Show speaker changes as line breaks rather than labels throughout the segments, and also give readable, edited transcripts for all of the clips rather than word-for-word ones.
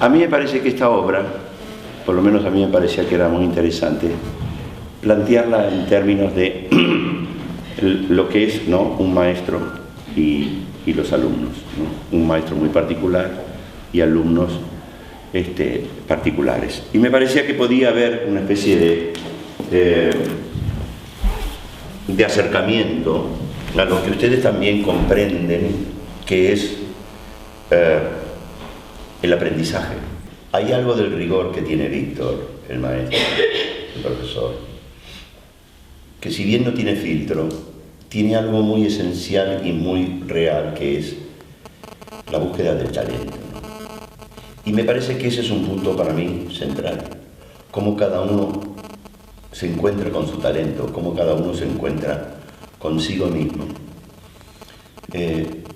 A mí me parece que esta obra, por lo menos a mí me parecía que era muy interesante, plantearla en términos de lo que es, ¿no?, un maestro y los alumnos, ¿no? Un maestro muy particular y alumnos particulares. Y me parecía que podía haber una especie de acercamiento a lo que ustedes también comprenden que es el aprendizaje. Hay algo del rigor que tiene Víctor, el maestro, el profesor, que si bien no tiene filtro, tiene algo muy esencial y muy real, que es la búsqueda del talento, ¿no? Y me parece que ese es un punto para mí central, cómo cada uno se encuentra con su talento, cómo cada uno se encuentra consigo mismo,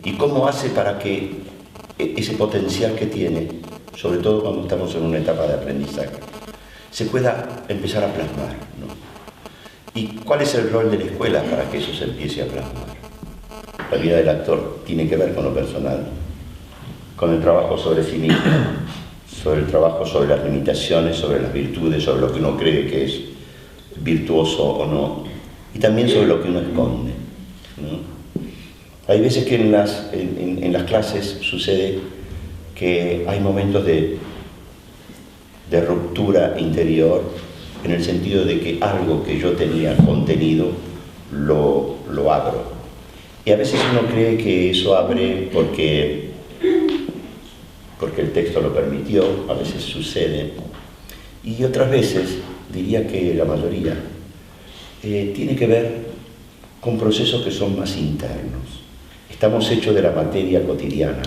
y cómo hace para que ese potencial que tiene, sobre todo cuando estamos en una etapa de aprendizaje, se pueda empezar a plasmar, ¿no? ¿Y cuál es el rol de la escuela para que eso se empiece a plasmar? La vida del actor tiene que ver con lo personal, con el trabajo sobre sí mismo, sobre el trabajo sobre las limitaciones, sobre las virtudes, sobre lo que uno cree que es virtuoso o no, y también sobre lo que uno esconde, ¿no? Hay veces que en las clases sucede que hay momentos de ruptura interior, en el sentido de que algo que yo tenía contenido lo abro. Y a veces uno cree que eso abre porque el texto lo permitió, a veces sucede, y otras veces, diría que la mayoría, tiene que ver con procesos que son más internos. Estamos hechos de la materia cotidiana,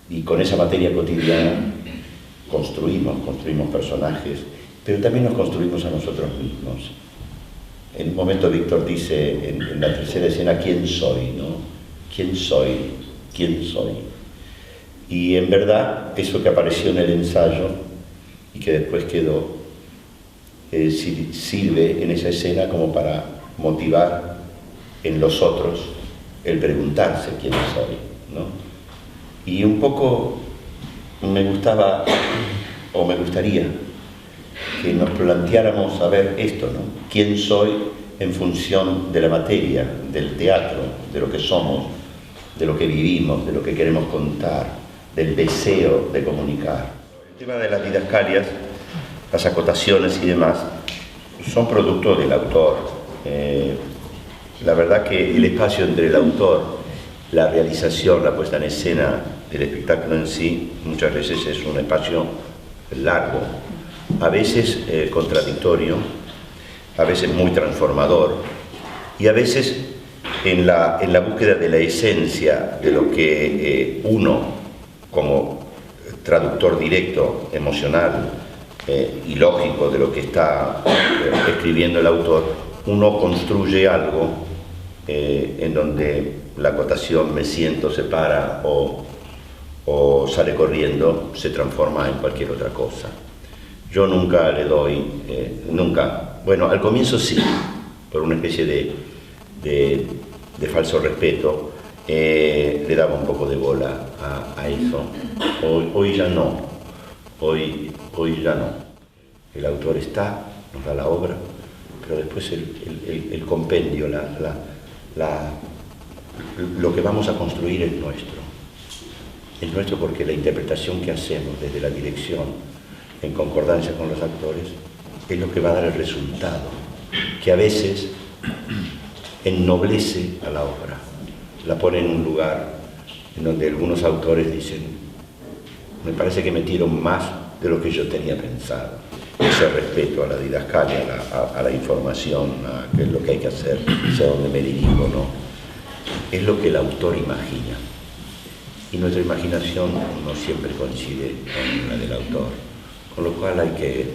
y con esa materia cotidiana construimos personajes, pero también nos construimos a nosotros mismos. En un momento Víctor dice en la tercera escena, ¿quién soy? ¿No? ¿Quién soy? ¿Quién soy? Y en verdad, eso que apareció en el ensayo y que después quedó, sirve en esa escena como para motivar en los otros el preguntarse quién soy, ¿no? Y un poco me gustaba, o me gustaría, que nos planteáramos a ver esto, ¿no? ¿Quién soy en función de la materia, del teatro, de lo que somos, de lo que vivimos, de lo que queremos contar, del deseo de comunicar? El tema de las didascalias, las acotaciones y demás, son producto del autor. La verdad que el espacio entre el autor, la realización, la puesta en escena del espectáculo en sí, muchas veces es un espacio largo, a veces contradictorio, a veces muy transformador, y a veces en la búsqueda de la esencia de lo que uno, como traductor directo, emocional y lógico de lo que está escribiendo el autor, uno construye algo en donde la acotación me siento, se para o sale corriendo, se transforma en cualquier otra cosa. Yo nunca le doy, bueno, al comienzo sí, por una especie de falso respeto, le daba un poco de bola a eso. Hoy ya no, hoy ya no. El autor está, nos da la obra, pero después el compendio, lo que vamos a construir es nuestro. Es nuestro porque la interpretación que hacemos desde la dirección, en concordancia con los actores, es lo que va a dar el resultado, que a veces ennoblece a la obra, la pone en un lugar en donde algunos autores dicen, me parece que metieron más de lo que yo tenía pensado. Ese respeto a la didascalia, a la información, a qué es lo que hay que hacer, hacia dónde me dirijo, ¿no? Es lo que el autor imagina. Y nuestra imaginación no siempre coincide con la del autor, con lo cual hay que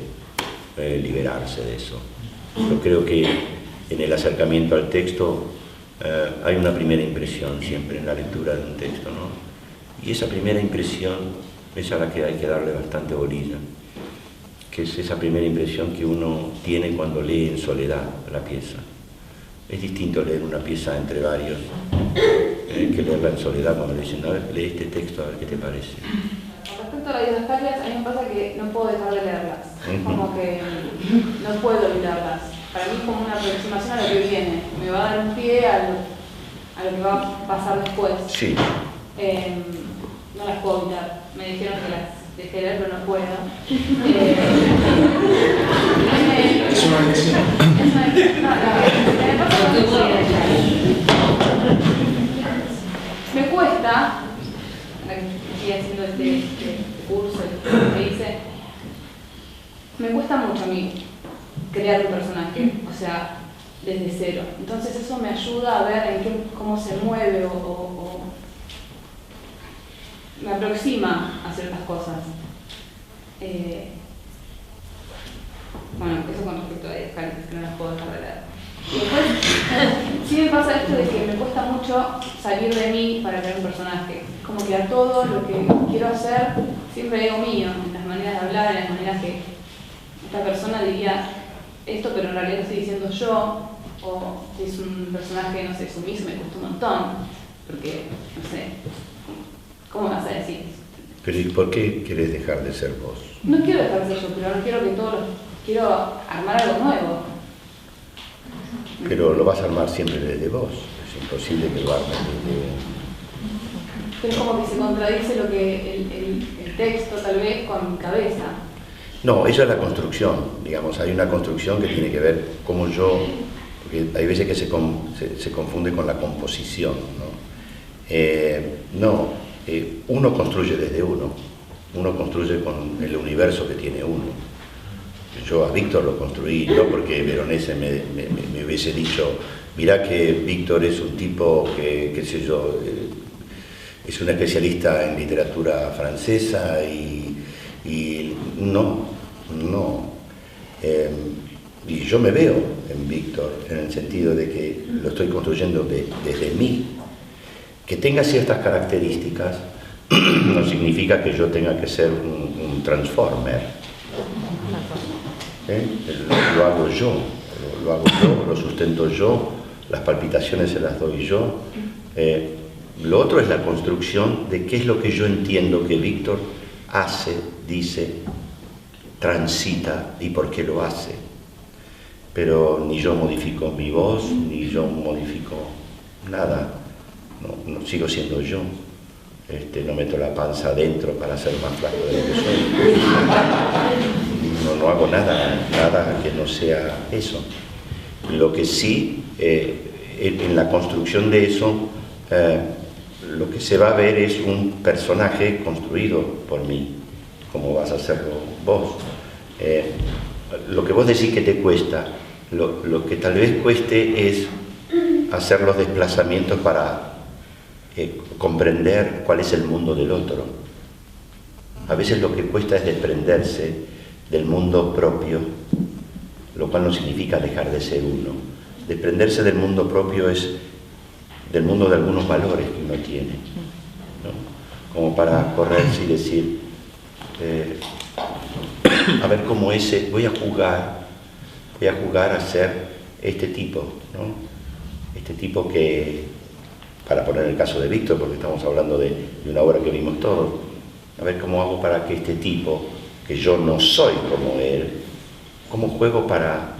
liberarse de eso. Yo creo que en el acercamiento al texto hay una primera impresión siempre en la lectura de un texto, ¿no? Y esa primera impresión es a la que hay que darle bastante bolilla, que es esa primera impresión que uno tiene cuando lee en soledad la pieza. Es distinto leer una pieza entre varios que leerla en soledad cuando le dicen, a ver, lee este texto, a ver qué te parece.
respecto a las didascalias, a mí me pasa que no puedo dejar de leerlas. Como que no puedo evitarlas. Para mí es como una aproximación a lo que viene. Me va a dar un pie a lo que va a pasar después.
Sí.
No las puedo evitar. Me dijeron que las dejé leer, pero no puedo.
Es una lección.
Me cuesta, estoy haciendo este curso que hice, me cuesta mucho a mí crear un personaje, o sea, desde cero. Entonces eso me ayuda a ver cómo se mueve o me aproxima a ciertas cosas. Bueno, eso con respecto a Didascalias, que no las puedo dejar de leer. Y después, sí me pasa esto de que me cuesta mucho salir de mí para crear un personaje. Como que a todo lo que quiero hacer siempre digo mío, en las maneras de hablar, en las maneras que esta persona diría esto, pero en realidad estoy diciendo yo, o si es un personaje, no sé, sumiso, me cuesta un montón, porque, no sé, ¿cómo vas a decir?
Pero ¿y por qué querés dejar de ser vos?
No quiero dejar de ser yo, pero no quiero que quiero armar algo nuevo.
Pero lo vas a armar siempre desde vos, es imposible que lo armes desde...
Pero es como que se contradice lo que el texto tal vez con mi cabeza.
No, esa es la construcción, digamos, hay una construcción que tiene que ver cómo yo, porque hay veces que se confunde con la composición, ¿no? Uno construye desde uno construye con el universo que tiene uno. Yo a Víctor lo construí, no porque Veronese me hubiese dicho, mirá que Víctor es un tipo que, qué sé yo, es un especialista en literatura francesa y no. Y yo me veo en Víctor, en el sentido de que lo estoy construyendo desde mí. Que tenga ciertas características no significa que yo tenga que ser un transformer. Lo hago yo, lo sustento yo, las palpitaciones se las doy yo. Lo otro es la construcción de qué es lo que yo entiendo que Víctor hace, dice, transita y por qué lo hace. Pero ni yo modifico mi voz, ni yo modifico nada, no sigo siendo yo. No meto la panza adentro para ser más flaco de lo que soy. No hago nada que no sea eso. Lo que sí, en la construcción de eso, lo que se va a ver es un personaje construido por mí, como vas a hacerlo vos. Lo que vos decís que te cuesta, lo que tal vez cueste es hacer los desplazamientos para comprender cuál es el mundo del otro. A veces lo que cuesta es desprenderse del mundo propio, lo cual no significa dejar de ser uno. Desprenderse del mundo propio es del mundo de algunos valores que uno tiene, ¿no? Como para correrse y decir, a ver cómo voy a jugar a ser este tipo, ¿no? Este tipo que, para poner el caso de Víctor, porque estamos hablando de una obra que vimos todos, a ver cómo hago para que este tipo, que yo no soy como él, cómo juego para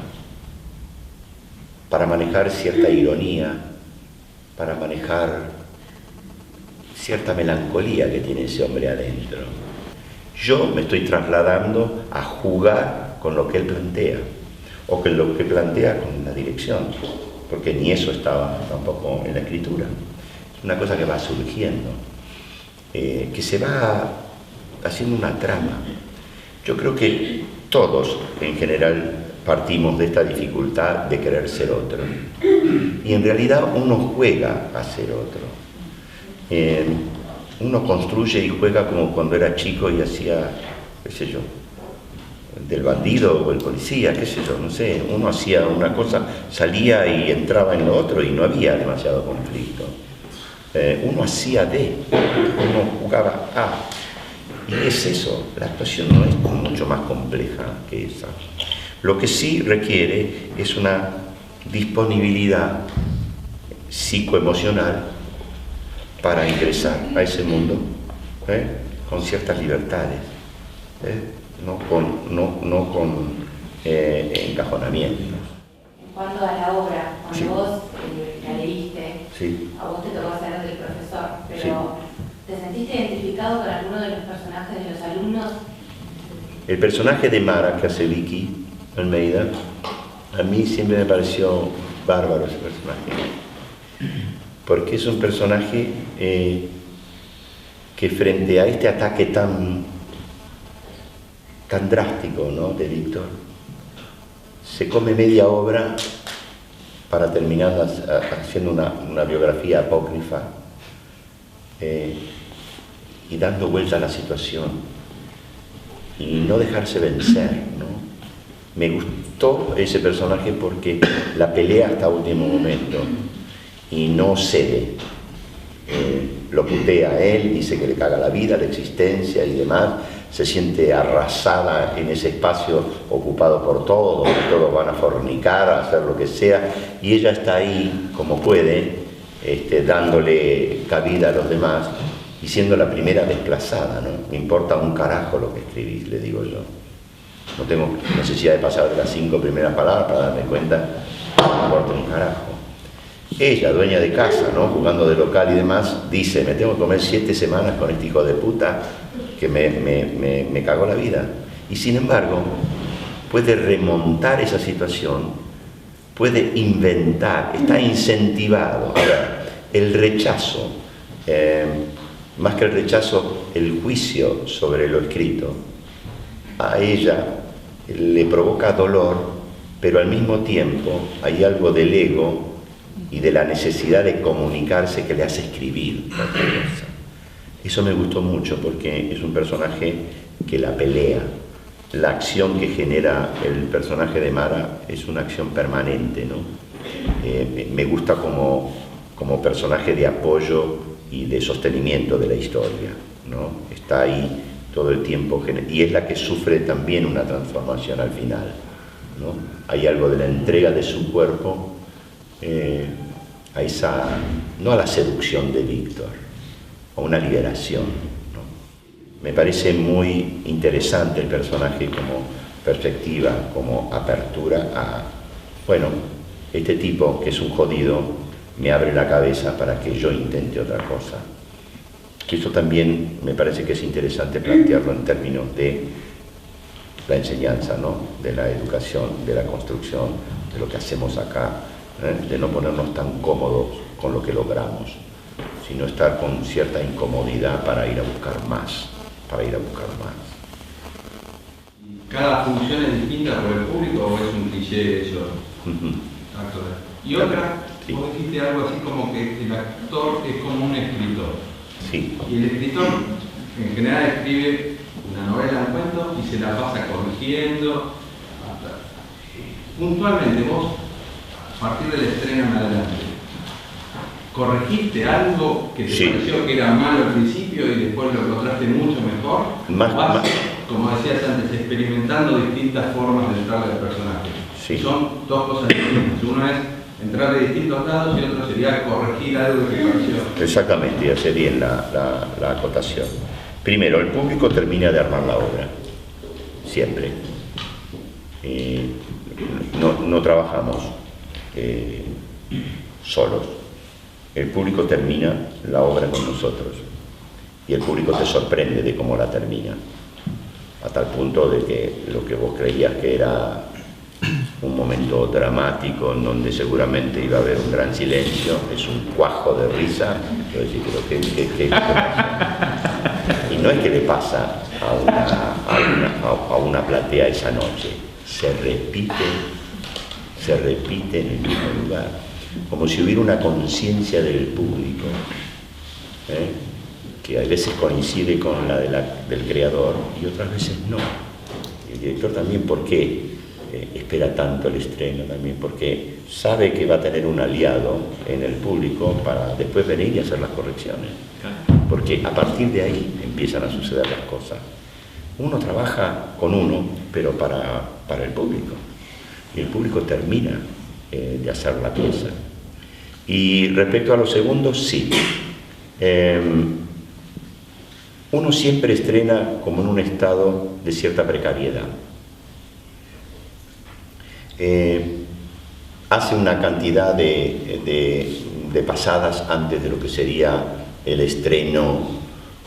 manejar cierta ironía, para manejar cierta melancolía que tiene ese hombre adentro. Yo me estoy trasladando a jugar con lo que él plantea, o con lo que plantea con la dirección, porque ni eso estaba tampoco en la escritura. Es una cosa que va surgiendo, que se va haciendo una trama. Yo creo que todos, en general, partimos de esta dificultad de querer ser otro. Y en realidad uno juega a ser otro. Uno construye y juega como cuando era chico y hacía, qué sé yo, del bandido o el policía, qué sé yo, no sé. Uno hacía una cosa, salía y entraba en lo otro y no había demasiado conflicto. Uno hacía uno jugaba a. Y es eso, la actuación no es mucho más compleja que esa. Lo que sí requiere es una disponibilidad psicoemocional para ingresar a ese mundo, con ciertas libertades, no con encajonamientos.
En cuanto a la obra, cuando
Sí.
vos la leíste,
Sí.
a vos te tocó ser del profesor, pero
Sí.
¿te sentiste identificado con alguno de los personajes de los alumnos?
El personaje de Mara, que hace Vicky Almeida, a mí siempre me pareció bárbaro ese personaje, porque es un personaje que frente a este ataque tan drástico, ¿no?, de Víctor, se come media obra para terminar haciendo una biografía apócrifa y dando vuelta a la situación y no dejarse vencer, ¿no? Me gustó ese personaje porque la pelea hasta último momento y no cede. Lo putea a él, dice que le caga la vida, la existencia y demás, se siente arrasada en ese espacio ocupado por todos, donde todos van a fornicar, a hacer lo que sea, y ella está ahí como puede, dándole cabida a los demás y siendo la primera desplazada, ¿no? Me importa un carajo lo que escribís, le digo yo. No tengo necesidad de pasar de las 5 primeras palabras para darme cuenta, no me importa un carajo. Ella, dueña de casa, ¿no?, jugando de local y demás, dice, me tengo que comer 7 semanas con este hijo de puta que me cagó la vida. Y sin embargo, puede remontar esa situación, puede inventar, está incentivado. A ver, el rechazo, más que el rechazo, el juicio sobre lo escrito, a ella le provoca dolor, pero al mismo tiempo hay algo del ego y de la necesidad de comunicarse que le hace escribir otra cosa. Eso me gustó mucho porque es un personaje que la pelea. La acción que genera el personaje de Mara es una acción permanente, ¿no? Me gusta como personaje de apoyo y de sostenimiento de la historia, ¿no? Está ahí todo el tiempo y es la que sufre también una transformación al final, ¿no? Hay algo de la entrega de su cuerpo a esa, no a la seducción de Víctor, a una liberación, ¿no? Me parece muy interesante el personaje como perspectiva, como apertura a, bueno, este tipo que es un jodido me abre la cabeza para que yo intente otra cosa. Que eso también me parece que es interesante plantearlo en términos de la enseñanza, ¿no?, de la educación, de la construcción, de lo que hacemos acá, de no ponernos tan cómodos con lo que logramos, sino estar con cierta incomodidad para ir a buscar más,
¿Cada función es distinta por el público o es un cliché eso? Y otra,
sí.
Vos dijiste algo así como que el actor es como un escritor.
Sí.
Y el escritor en general escribe una novela, un cuento y se la pasa corrigiendo. Puntualmente vos, a partir del estreno en adelante, ¿corregiste algo que te pareció que era malo al principio y después lo encontraste mucho mejor? Vas, como decías antes, experimentando distintas formas de entrarle al personaje.
Sí.
Son dos cosas distintas. Uno es entrar de distintos lados y otro sería corregir algo que te pareció.
Exactamente, ya sería la acotación. Primero, el público termina de armar la obra, siempre. No trabajamos solos. El público termina la obra con nosotros y el público te sorprende de cómo la termina, a tal punto de que lo que vos creías que era un momento dramático en donde seguramente iba a haber un gran silencio, es un cuajo de risa. Yo decía, pero ¿qué pasa? Y no es que le pasa a una platea esa noche, se repite en el mismo lugar, como si hubiera una conciencia del público, que a veces coincide con la del creador y otras veces no. El director también, ¿por qué espera tanto el estreno? También porque sabe que va a tener un aliado en el público para después venir y hacer las correcciones, porque a partir de ahí empiezan a suceder las cosas. Uno trabaja con uno, pero para el público, y el público termina de hacer la pieza. Y respecto a los segundos, sí. uno siempre estrena como en un estado de cierta precariedad. Hace una cantidad de pasadas antes de lo que sería el estreno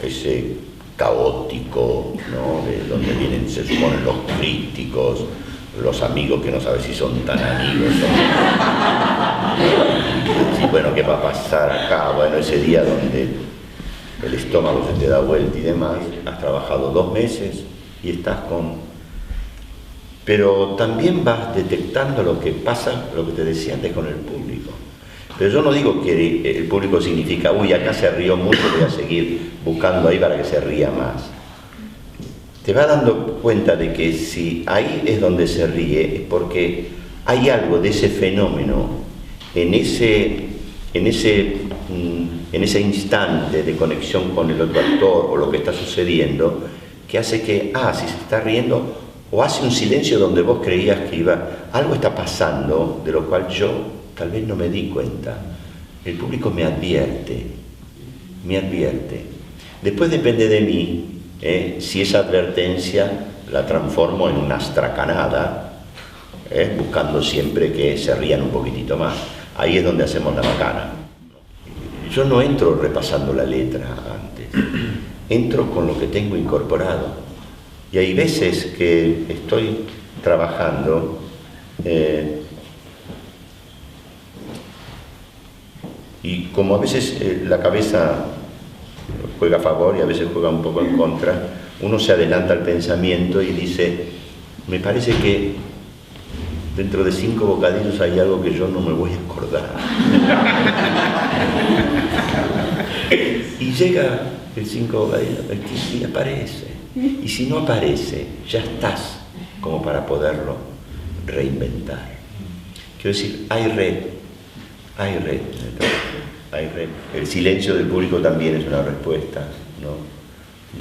ese caótico, ¿no? De donde vienen, se suponen, los críticos, los amigos que no sabes si son tan amigos, ¿no? Y bueno, ¿qué va a pasar acá? Bueno, ese día donde el estómago se te da vuelta y demás, has trabajado 2 meses y estás con... Pero también vas detectando lo que pasa, lo que te decía antes con el público. Pero yo no digo que el público significa, uy, acá se rió mucho, voy a seguir buscando ahí para que se ría más. Te vas dando cuenta de que si ahí es donde se ríe, es porque hay algo de ese fenómeno, en ese instante de conexión con el otro actor o lo que está sucediendo, que hace que, si se está riendo, o hace un silencio donde vos creías que iba, algo está pasando, de lo cual yo tal vez no me di cuenta. El público me advierte. Después depende de mí, si esa advertencia la transformo en una astracanada, buscando siempre que se rían un poquitito más. Ahí es donde hacemos la macana. Yo no entro repasando la letra antes, entro con lo que tengo incorporado. Y hay veces que estoy trabajando y como a veces la cabeza juega a favor y a veces juega un poco en contra, uno se adelanta al pensamiento y dice, me parece que dentro de 5 bocadillos hay algo que yo no me voy a acordar. Y llega el 5 bocadillos y aparece. Y si no aparece, ya estás como para poderlo reinventar. Quiero decir, hay red. El silencio del público también es una respuesta, ¿no?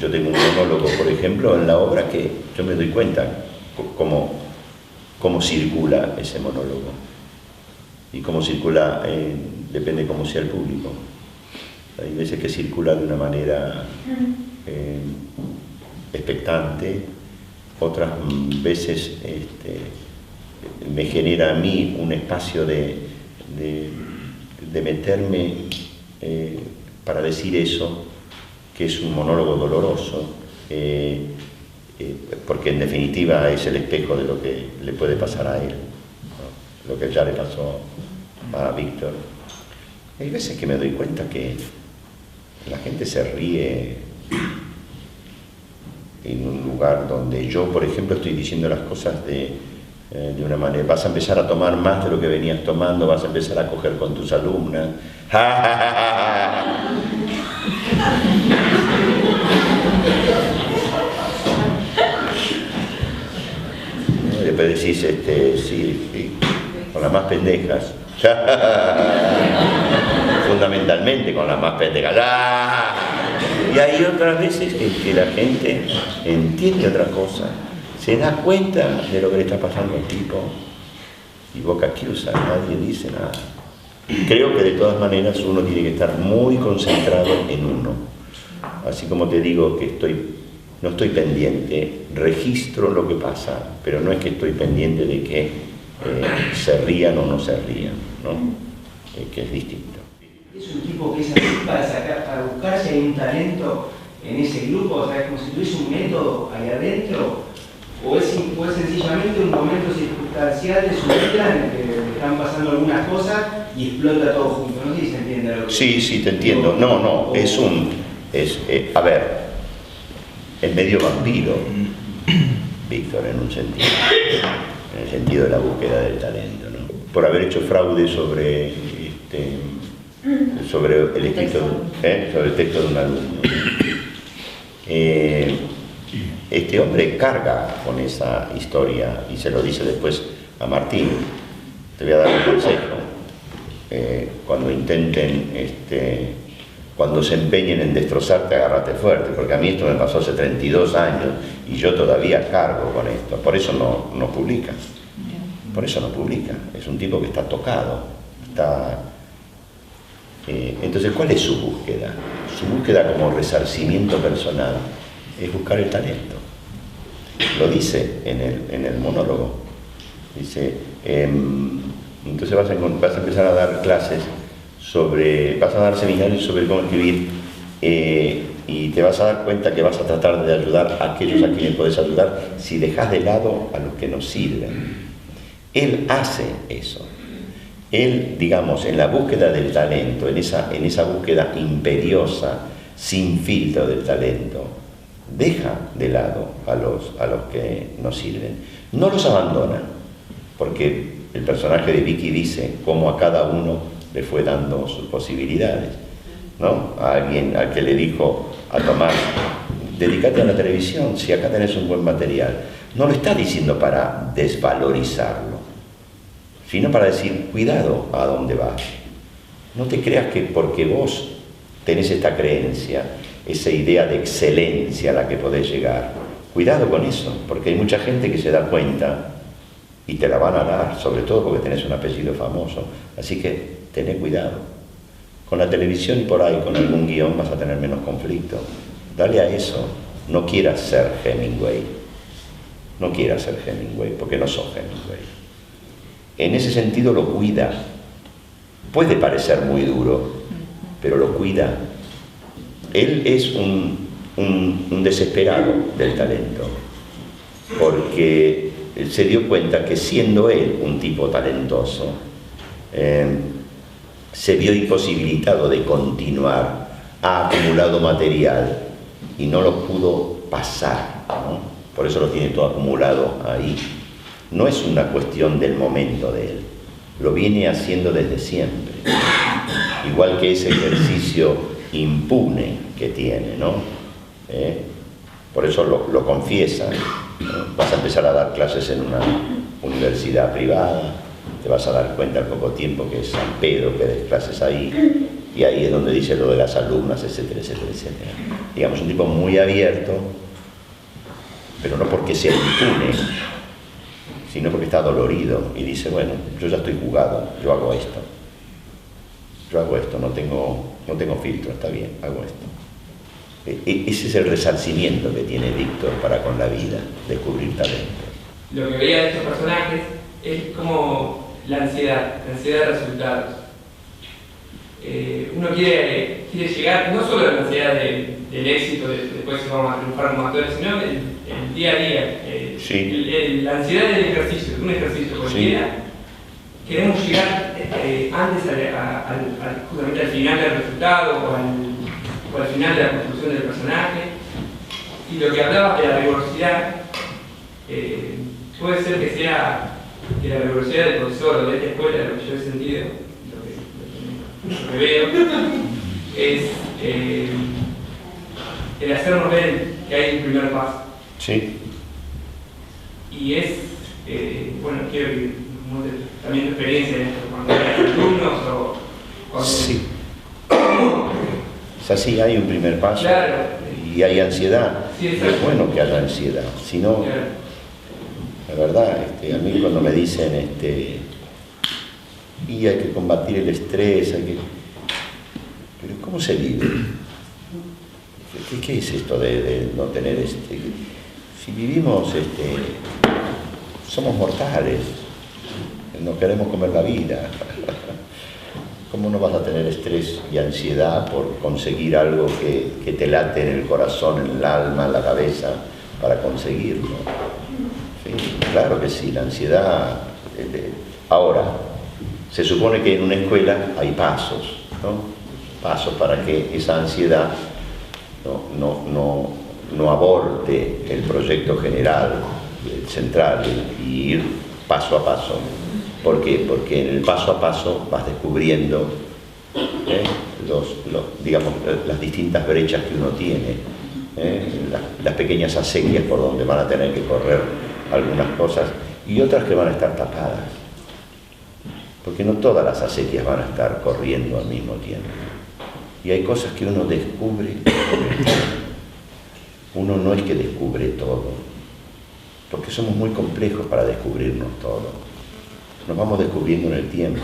Yo tengo un monólogo, por ejemplo, en la obra que yo me doy cuenta cómo circula ese monólogo. Y cómo circula, depende cómo sea el público. Hay veces que circula de una manera expectante, otras veces me genera a mí un espacio de meterme para decir eso, que es un monólogo doloroso, porque en definitiva es el espejo de lo que le puede pasar a él, ¿no? Lo que ya le pasó a Víctor. Hay veces que me doy cuenta que la gente se ríe en un lugar donde yo, por ejemplo, estoy diciendo las cosas de una manera, vas a empezar a tomar más de lo que venías tomando, vas a empezar a coger con tus alumnas. Después decís, sí, con las más pendejas. Fundamentalmente con las más pendejas. Y hay otras veces que la gente entiende otra cosa, se da cuenta de lo que le está pasando al tipo y boca chiusa, nadie dice nada. Creo que de todas maneras uno tiene que estar muy concentrado en uno. Así como te digo que no estoy pendiente, registro lo que pasa, pero no es que estoy pendiente de que se rían o no se rían, ¿no? Que es distinto.
Es un tipo que es así para buscar si hay un talento en ese grupo, o sea, es como si tuviese un método ahí adentro, o es sencillamente un momento circunstancial de su vida en el que están pasando algunas cosas y explota todo junto. No sé si se entiende lo que...
Sí, te entiendo. No, a ver, es medio vampiro, Víctor, en un sentido, en el sentido de la búsqueda del talento, ¿no? Por haber hecho fraude sobre el escrito, sobre el texto de un alumno. Este hombre carga con esa historia y se lo dice después a Martín. Te voy a dar un consejo. Cuando intenten, cuando se empeñen en destrozarte, agárrate fuerte, porque a mí esto me pasó hace 32 años y yo todavía cargo con esto. Por eso no publica. Por eso no publica. Es un tipo que está tocado. Entonces, ¿cuál es su búsqueda? su búsqueda como resarcimiento personal es buscar el talento. Lo dice en el monólogo. Dice, entonces vas a empezar a dar clases vas a dar seminarios sobre cómo escribir, y te vas a dar cuenta que vas a tratar de ayudar a aquellos a quienes podés ayudar si dejas de lado a los que nos sirven. Él hace eso. Él, digamos, en la búsqueda del talento, en esa búsqueda imperiosa, sin filtro del talento, deja de lado a los que nos sirven. No los abandona, porque el personaje de Vicky dice cómo a cada uno le fue dando sus posibilidades, ¿no? A alguien al que le dijo a Tomás, dedícate a la televisión, si acá tenés un buen material. No lo está diciendo para desvalorizarlo, sino para decir, cuidado a dónde vas. No te creas que porque vos tenés esta creencia, esa idea de excelencia a la que podés llegar, cuidado con eso, porque hay mucha gente que se da cuenta y te la van a dar, sobre todo porque tenés un apellido famoso. Así que tené cuidado. Con la televisión y por ahí, con algún guión, vas a tener menos conflicto. Dale a eso. No quieras ser Hemingway. No quieras ser Hemingway, porque no sos Hemingway. En ese sentido lo cuida. Puede parecer muy duro, pero lo cuida. Él es un desesperado del talento, porque él se dio cuenta que siendo él un tipo talentoso, se vio imposibilitado de continuar, ha acumulado material y no lo pudo pasar, ¿no? Por eso lo tiene todo acumulado ahí. No es una cuestión del momento de él, lo viene haciendo desde siempre, igual que ese ejercicio impune que tiene, ¿no? Por eso lo confiesa, ¿no? Vas a empezar a dar clases en una universidad privada, te vas a dar cuenta al poco tiempo que es San Pedro que des clases ahí, y ahí es donde dice lo de las alumnas, etcétera, etcétera, etcétera. Digamos, un tipo muy abierto, pero no porque sea impune, sino porque está dolorido y dice, bueno, yo ya estoy jugado, yo hago esto, no tengo filtro, está bien, hago esto. Ese es el resarcimiento que tiene Víctor para con la vida, descubrir talento.
Lo que veía de estos personajes es como la ansiedad de resultados. Uno quiere llegar, no solo a la ansiedad del éxito, después si vamos a triunfar como actores, sino el día a día. Sí. La ansiedad del ejercicio, un ejercicio cualquiera. Sí. Queremos llegar antes justamente al final del resultado o al final de la construcción del personaje. Y lo que hablabas de la rigurosidad, puede ser que sea que la rigurosidad del profesor o de esta escuela, lo que yo he sentido, lo que veo, es el hacernos ver que hay un primer paso.
Sí.
Y es, bueno, quiero que también tu experiencia en esto, cuando hay alumnos o cuando...
Sí. Es así, hay un primer paso.
Claro.
Y hay ansiedad.
Sí,
es bueno que haya ansiedad, si no, claro. La verdad, a mí cuando me dicen y hay que combatir el estrés, pero ¿cómo se vive? ¿Qué es esto de no tener si vivimos, somos mortales, no queremos comer la vida. ¿Cómo no vas a tener estrés y ansiedad por conseguir algo que te late en el corazón, en el alma, en la cabeza, para conseguirlo? Sí, claro que sí, la ansiedad. Ahora, se supone que en una escuela hay pasos, ¿no? Pasos para que esa ansiedad no aborte el proyecto general, central, y ir paso a paso. ¿Por qué? Porque en el paso a paso vas descubriendo digamos, las distintas brechas que uno tiene, las pequeñas acequias por donde van a tener que correr algunas cosas y otras que van a estar tapadas. Porque no todas las acequias van a estar corriendo al mismo tiempo. Y hay cosas que uno descubre. Uno no es que descubre todo, porque somos muy complejos para descubrirnos todo. nos vamos descubriendo en el tiempo.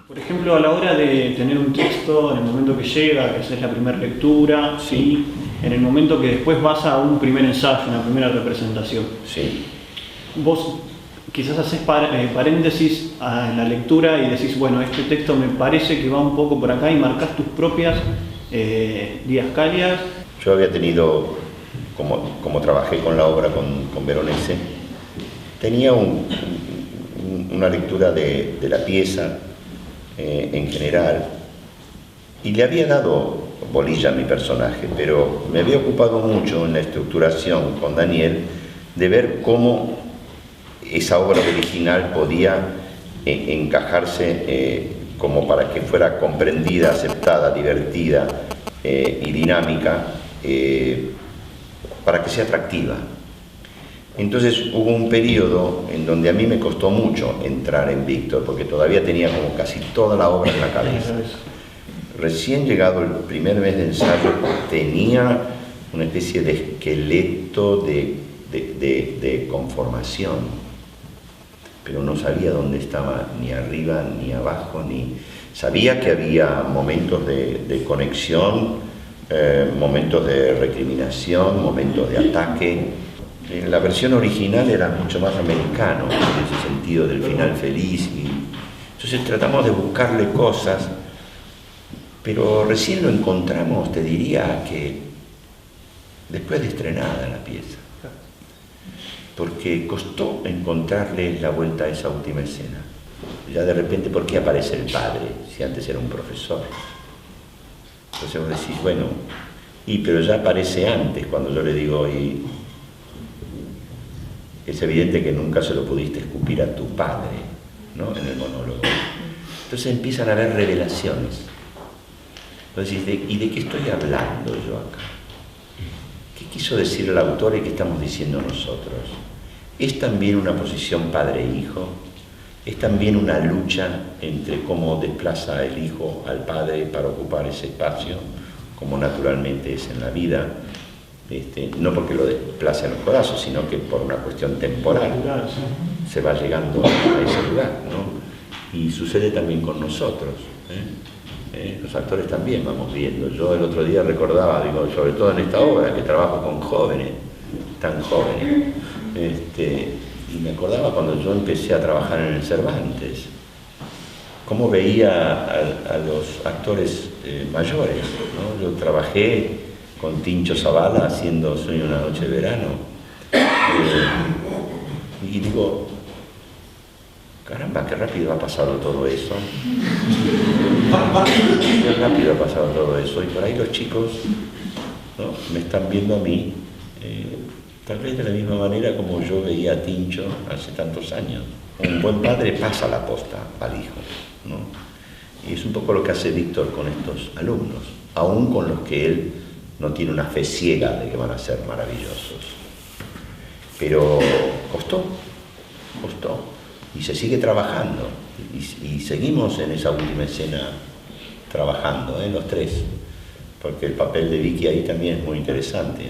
Por ejemplo, a la hora de tener un texto, en el momento que llega, que es la primera lectura, ¿sí? En el momento que después vas a un primer ensayo, una primera representación.
Sí.
Vos quizás haces paréntesis en la lectura y decís, bueno, este texto me parece que va un poco por acá y marcás tus propias didascalias.
Yo había tenido, como trabajé con la obra con Veronese, tenía una lectura de la pieza en general, y le había dado bolilla a mi personaje, pero me había ocupado mucho en la estructuración con Daniel de ver cómo esa obra original podía encajarse como para que fuera comprendida, aceptada, divertida y dinámica, para que sea atractiva. Entonces hubo un periodo en donde a mí me costó mucho entrar en Víctor, porque todavía tenía como casi toda la obra en la cabeza. Recién llegado el primer mes de ensayo tenía una especie de esqueleto de conformación, pero no sabía dónde estaba ni arriba ni abajo, ni sabía que había momentos de conexión, momentos de recriminación, momentos de ataque. La versión original era mucho más americano, en ese sentido del final feliz. Entonces tratamos de buscarle cosas, pero recién lo encontramos, te diría, que después de estrenada la pieza. Porque costó encontrarle la vuelta a esa última escena. Ya de repente, ¿por qué aparece el padre si antes era un profesor? Entonces vos decís, bueno, pero ya aparece antes, cuando yo le digo, y es evidente que nunca se lo pudiste escupir a tu padre, ¿no? En el monólogo. Entonces empiezan a haber revelaciones. Entonces, ¿y de qué estoy hablando yo acá? ¿Qué quiso decir el autor y qué estamos diciendo nosotros? ¿Es también una posición padre-hijo? ¿Es también una lucha entre cómo desplaza el hijo al padre para ocupar ese espacio, como naturalmente es en la vida? No porque lo desplace en los corazos, sino que por una cuestión temporal se va llegando a ese lugar, ¿no? Y sucede también con nosotros, los actores también vamos viendo. Yo el otro día recordaba, digo, sobre todo en esta obra, que trabajo con jóvenes, tan jóvenes, y me acordaba cuando yo empecé a trabajar en el Cervantes, cómo veía a los actores mayores, ¿no? Yo trabajé con Tincho Zavala haciendo Sueño una noche de verano, y digo, caramba, qué rápido ha pasado todo eso. Qué rápido ha pasado todo eso. Y por ahí los chicos, ¿no?, me están viendo a mí, tal vez de la misma manera como yo veía a Tincho hace tantos años. Un buen padre pasa la posta al hijo, ¿no? Y es un poco lo que hace Víctor con estos alumnos, aún con los que él no tiene una fe ciega de que van a ser maravillosos. Pero costó. Y se sigue trabajando. Y seguimos en esa última escena trabajando, los tres. Porque el papel de Vicky ahí también es muy interesante.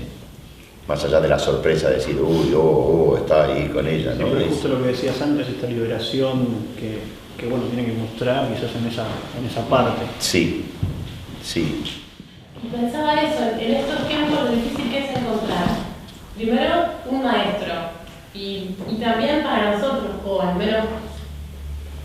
Más allá de la sorpresa de decir, está ahí con ella, ¿no?
Sí, pero justo lo que decías antes, esta liberación que bueno, tiene que mostrar quizás en esa parte.
Sí.
Y pensaba eso, en estos tiempos lo difícil que es encontrar, primero, un maestro, y también para nosotros, o al menos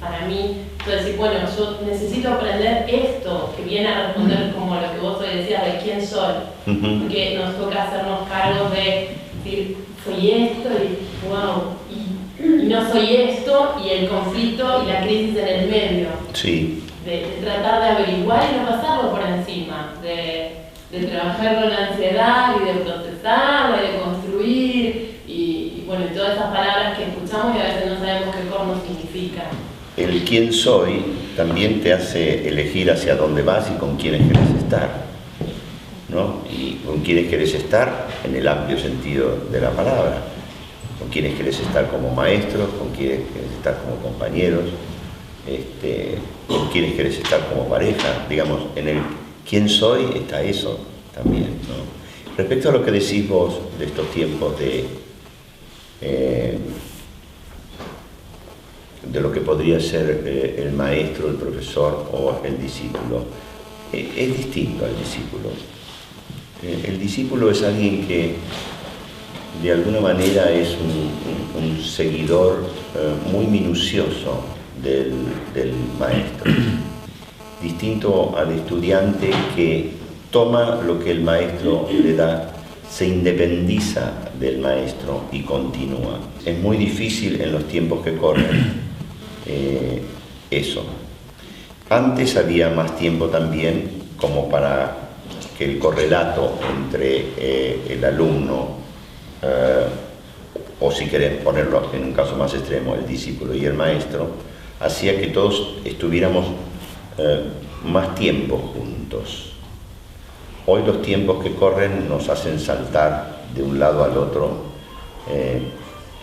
para mí, decir, bueno, yo necesito aprender esto, que viene a responder como lo que vos hoy decías de quién soy, porque nos toca hacernos cargos de decir, soy esto, y wow, y no soy esto, y el conflicto y la crisis en el medio.
Sí.
De tratar de averiguar y no pasarlo por encima, de trabajar con la ansiedad y de procesarla y de construir y bueno, y todas esas palabras que escuchamos y a veces no sabemos qué forma significan.
El quién soy también te hace elegir hacia dónde vas y con quiénes querés estar, ¿no? Y con quiénes querés estar en el amplio sentido de la palabra, con quiénes querés estar como maestros, con quiénes querés estar como compañeros, con quienes querés estar como pareja, digamos, en el quién soy está eso también, ¿no? Respecto a lo que decís vos de estos tiempos de de lo que podría ser el maestro, el profesor o el discípulo. Es distinto al discípulo. El discípulo es alguien que de alguna manera es un seguidor muy minucioso del maestro. Distinto al estudiante que toma lo que el maestro le da, se independiza del maestro y continúa. Es muy difícil en los tiempos que corren eso. Antes había más tiempo también como para que el correlato entre el alumno, o si querés ponerlo en un caso más extremo, el discípulo y el maestro, hacía que todos estuviéramos más tiempo juntos. Hoy los tiempos que corren nos hacen saltar de un lado al otro.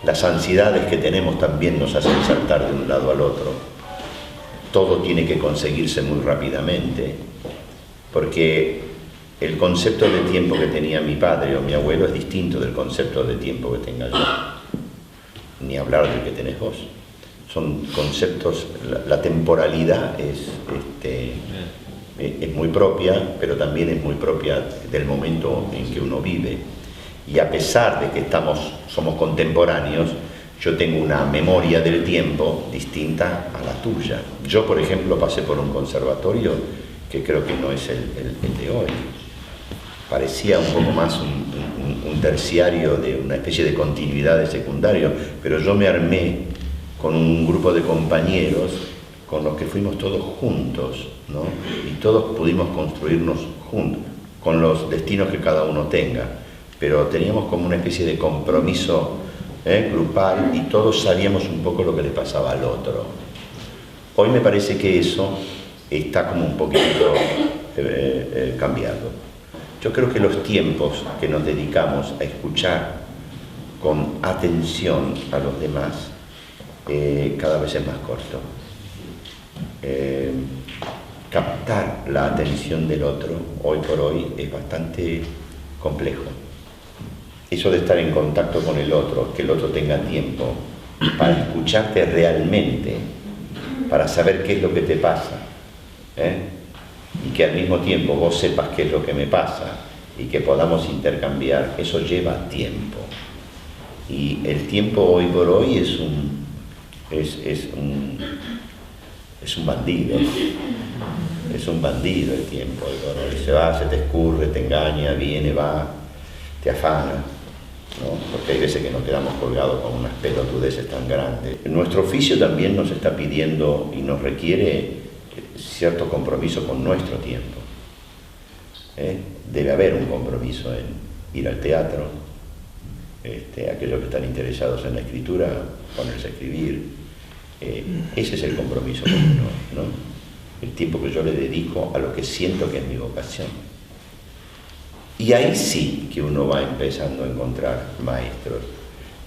Las ansiedades que tenemos también nos hacen saltar de un lado al otro. Todo tiene que conseguirse muy rápidamente, porque el concepto de tiempo que tenía mi padre o mi abuelo es distinto del concepto de tiempo que tenga yo. Ni hablar del que tenés vos. Son conceptos, la temporalidad es muy propia, pero también es muy propia del momento en que uno vive. Y a pesar de que somos contemporáneos, yo tengo una memoria del tiempo distinta a la tuya. Yo, por ejemplo, pasé por un conservatorio que creo que no es el de hoy. Parecía un poco más un terciario de una especie de continuidad de secundario, pero yo me armé con un grupo de compañeros con los que fuimos todos juntos, ¿no? Y todos pudimos construirnos juntos, con los destinos que cada uno tenga, pero teníamos como una especie de compromiso grupal y todos sabíamos un poco lo que le pasaba al otro. Hoy me parece que eso está como un poquito cambiado. Yo creo que los tiempos que nos dedicamos a escuchar con atención a los demás cada vez es más corto. Captar la atención del otro hoy por hoy es bastante complejo. Eso de estar en contacto con el otro, que el otro tenga tiempo para escucharte realmente, para saber qué es lo que te pasa, y que al mismo tiempo vos sepas qué es lo que me pasa y que podamos intercambiar, eso lleva tiempo. Y el tiempo hoy por hoy es un bandido. Es un bandido el tiempo hoy por hoy. Se va, se te escurre, te engaña, viene, va, te afana, ¿no? Porque hay veces que nos quedamos colgados con unas pelotudeces tan grandes. Nuestro oficio también nos está pidiendo y nos requiere cierto compromiso con nuestro tiempo. Debe haber un compromiso en ir al teatro, aquellos que están interesados en la escritura, ponerse a escribir. Ese es el compromiso con uno, ¿no? El tiempo que yo le dedico a lo que siento que es mi vocación. Y ahí sí que uno va empezando a encontrar maestros,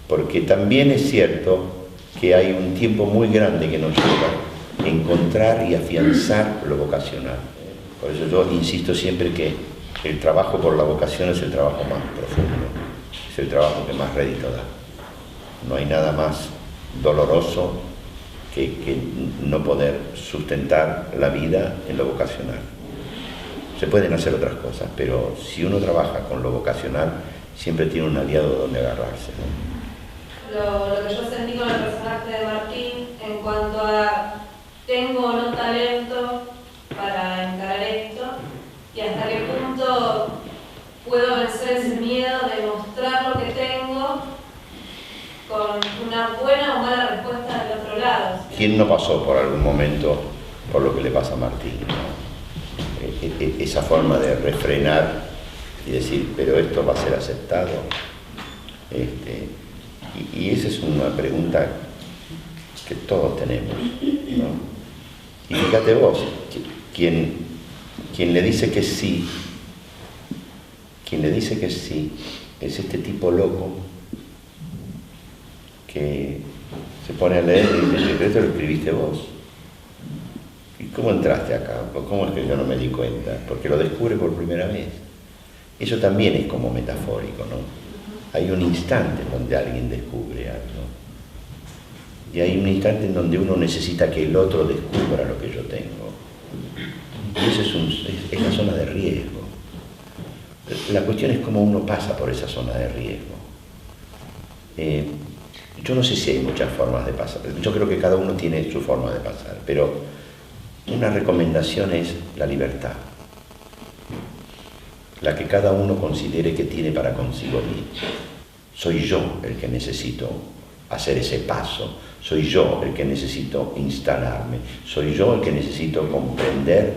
porque también es cierto que hay un tiempo muy grande que nos lleva a encontrar y afianzar lo vocacional. Por eso yo insisto siempre que el trabajo por la vocación es el trabajo más profundo, es el trabajo que más rédito da. No hay nada más doloroso que no poder sustentar la vida en lo vocacional. Se pueden hacer otras cosas, pero si uno trabaja con lo vocacional, siempre tiene un aliado donde agarrarse, ¿no?
Lo que yo sentí con el personaje de Martín, en cuanto a tengo o no talento para encarar esto, y hasta qué punto puedo vencer ese miedo de mostrar lo que tengo con una buena o mala respuesta del otro lado.
¿Quién no pasó por algún momento por lo que le pasa a Martín, ¿no? Esa forma de refrenar y decir, pero esto va a ser aceptado. Y esa es una pregunta que todos tenemos, ¿no? Y fíjate vos, quien le dice que sí, es este tipo loco que se pone a leer y dice, pero esto lo escribiste vos. ¿Y cómo entraste acá? ¿Cómo es que yo no me di cuenta? Porque lo descubre por primera vez. Eso también es como metafórico, ¿no? Hay un instante donde alguien descubre algo. Y hay un instante en donde uno necesita que el otro descubra lo que yo tengo. Y eso es la zona de riesgo. La cuestión es cómo uno pasa por esa zona de riesgo. Yo no sé si hay muchas formas de pasar. Yo creo que cada uno tiene su forma de pasar, pero una recomendación es la libertad. La que cada uno considere que tiene para consigo mismo. Soy yo el que necesito hacer ese paso. Soy yo el que necesito instalarme. Soy yo el que necesito comprender,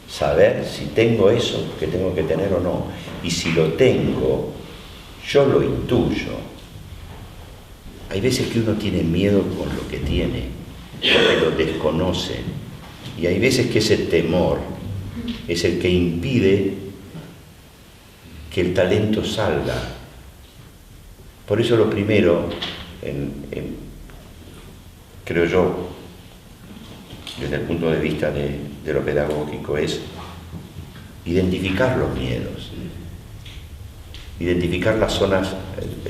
saber si tengo eso que tengo que tener o no. Y si lo tengo, yo lo intuyo. Hay veces que uno tiene miedo con lo que tiene, porque lo desconoce. Y hay veces que ese temor es el que impide que el talento salga. Por eso lo primero, creo yo, desde el punto de vista de lo pedagógico, es identificar los miedos, identificar las zonas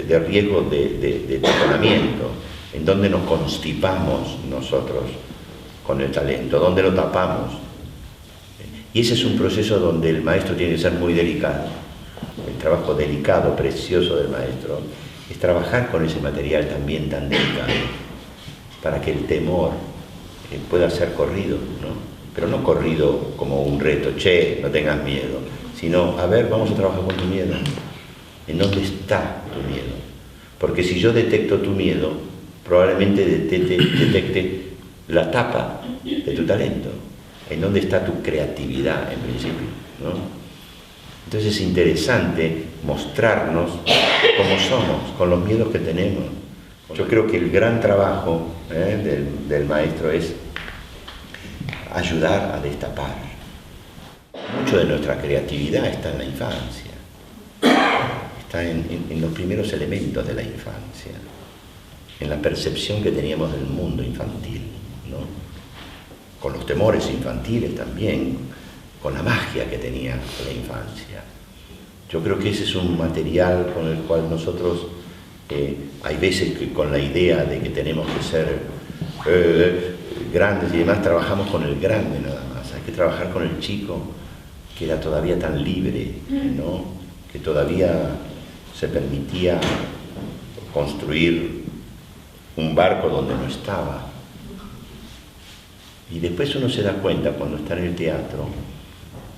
de riesgo de taponamiento, en donde nos constipamos nosotros con el talento, donde lo tapamos. Y ese es un proceso donde el maestro tiene que ser muy delicado. El trabajo delicado, precioso del maestro, es trabajar con ese material también tan delicado, para que el temor pueda ser corrido, ¿no? Pero no corrido como un reto, che, no tengas miedo, sino, a ver, vamos a trabajar con tu miedo. ¿En dónde está tu miedo? Porque si yo detecto tu miedo, probablemente detecte la tapa de tu talento. ¿En dónde está tu creatividad, en principio, ¿no? Entonces es interesante mostrarnos cómo somos, con los miedos que tenemos. Yo creo que el gran trabajo del maestro es ayudar a destapar. Mucho de nuestra creatividad está en la infancia, está en los primeros elementos de la infancia, en la percepción que teníamos del mundo infantil, ¿no? Con los temores infantiles también, con la magia que tenía la infancia. Yo creo que ese es un material con el cual nosotros, hay veces que con la idea de que tenemos que ser grandes y demás, trabajamos con el grande nada más. Hay que trabajar con el chico que era todavía tan libre, ¿no? Que todavía se permitía construir un barco donde no estaba. Y después uno se da cuenta cuando está en el teatro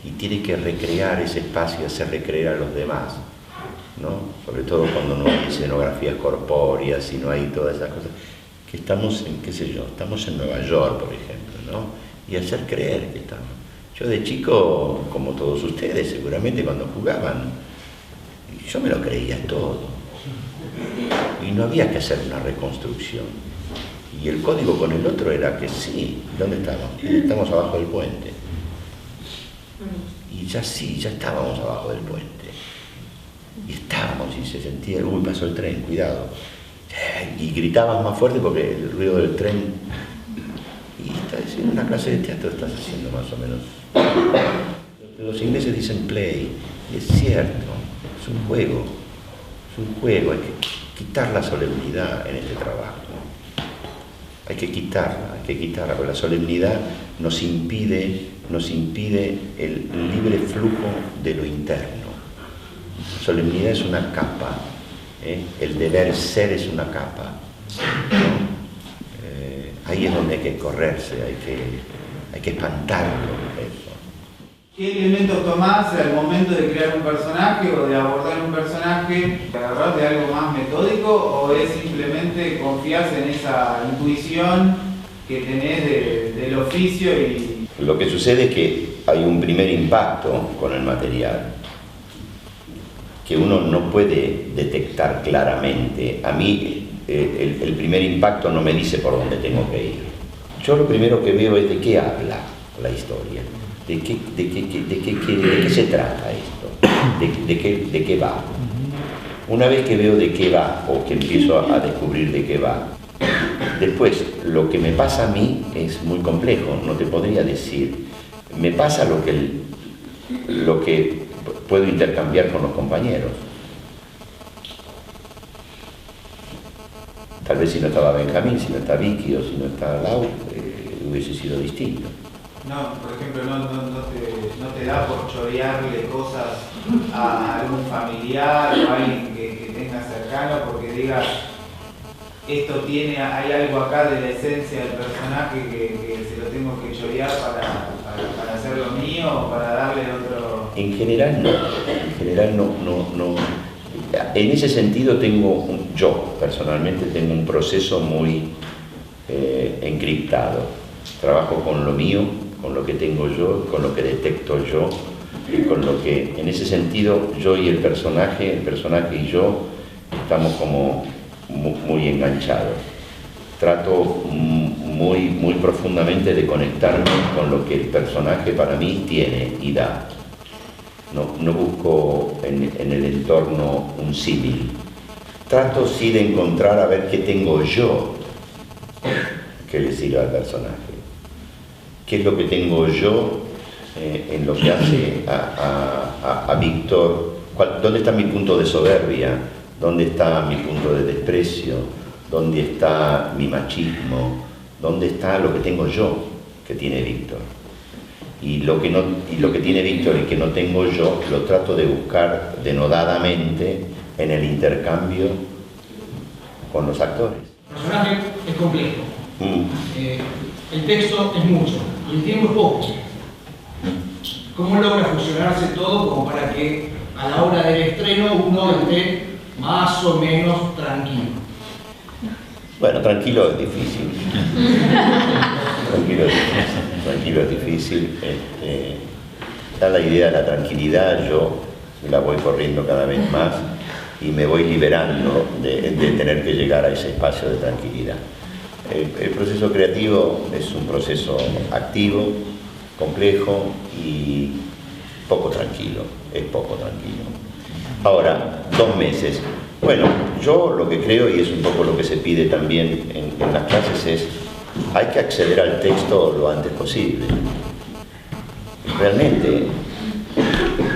y tiene que recrear ese espacio y hacer recrear a los demás, ¿no? Sobre todo cuando no hay escenografías corpóreas y no hay todas esas cosas, que estamos en, qué sé yo, estamos en Nueva York, por ejemplo, ¿no? Y hacer creer que estamos. Yo de chico, como todos ustedes, seguramente cuando jugaban, yo me lo creía todo. Y no había que hacer una reconstrucción. Y el código con el otro era que sí, ¿dónde estamos? Estamos abajo del puente. Y ya sí, ya estábamos abajo del puente. Y estábamos y se sentía, uy, pasó el tren, cuidado. Y gritabas más fuerte porque el ruido del tren. Y estás haciendo una clase de teatro, estás haciendo más o menos. Los ingleses dicen play, y es cierto, es un juego, hay que quitar la solemnidad en este trabajo. Hay que quitarla, porque la solemnidad nos impide el libre flujo de lo interno. La solemnidad es una capa, el deber ser es una capa, ¿no? Ahí es donde hay que correrse, hay que espantarlo. Eso.
¿Qué elementos tomás al momento de crear un personaje o de abordar un personaje? ¿Te agarrás de algo más metódico o es simplemente confías en esa intuición que tenés del oficio? Y
lo que sucede es que hay un primer impacto con el material que uno no puede detectar claramente. A mí el primer impacto no me dice por dónde tengo que ir. Yo lo primero que veo es de qué habla la historia. ¿De qué se trata esto? ¿De qué va? Una vez que veo de qué va, o que empiezo a descubrir de qué va, después lo que me pasa a mí es muy complejo, no te podría decir. Me pasa lo que puedo intercambiar con los compañeros. Tal vez si no estaba Benjamín, si no está Vicky o si no está Lau, hubiese sido distinto.
No, por ejemplo, no te da por chorearle cosas a algún familiar o a alguien que tengas cercano porque digas, hay algo acá de la esencia del personaje que se lo tengo que chorear para hacerlo mío o para darle otro...
En general no, no. En ese sentido yo personalmente tengo un proceso muy encriptado. Trabajo con lo mío, con lo que tengo yo, con lo que detecto yo, y con lo que, en ese sentido, yo y el personaje y yo estamos como muy enganchados. Trato muy profundamente de conectarme con lo que el personaje para mí tiene y da. No busco en el entorno un símil. Trato sí de encontrar a ver qué tengo yo que le sirva al personaje. ¿Qué es lo que tengo yo en lo que hace a Víctor? ¿Dónde está mi punto de soberbia? ¿Dónde está mi punto de desprecio? ¿Dónde está mi machismo? ¿Dónde está lo que tengo yo que tiene Víctor? Y lo que tiene Víctor y que no tengo yo, lo trato de buscar denodadamente en el intercambio con los actores.
El personaje es complejo. El texto es mucho y el tiempo es poco. ¿Cómo logra fusionarse todo como para que a la hora del estreno uno esté más o menos tranquilo?
Bueno, tranquilo es difícil. Tranquilo es difícil. Está la idea de la tranquilidad, yo la voy corriendo cada vez más y me voy liberando de tener que llegar a ese espacio de tranquilidad. El proceso creativo es un proceso activo, complejo y poco tranquilo, es poco tranquilo. Ahora, 2 meses. Bueno, yo lo que creo, y es un poco lo que se pide también en las clases, es hay que acceder al texto lo antes posible. Realmente,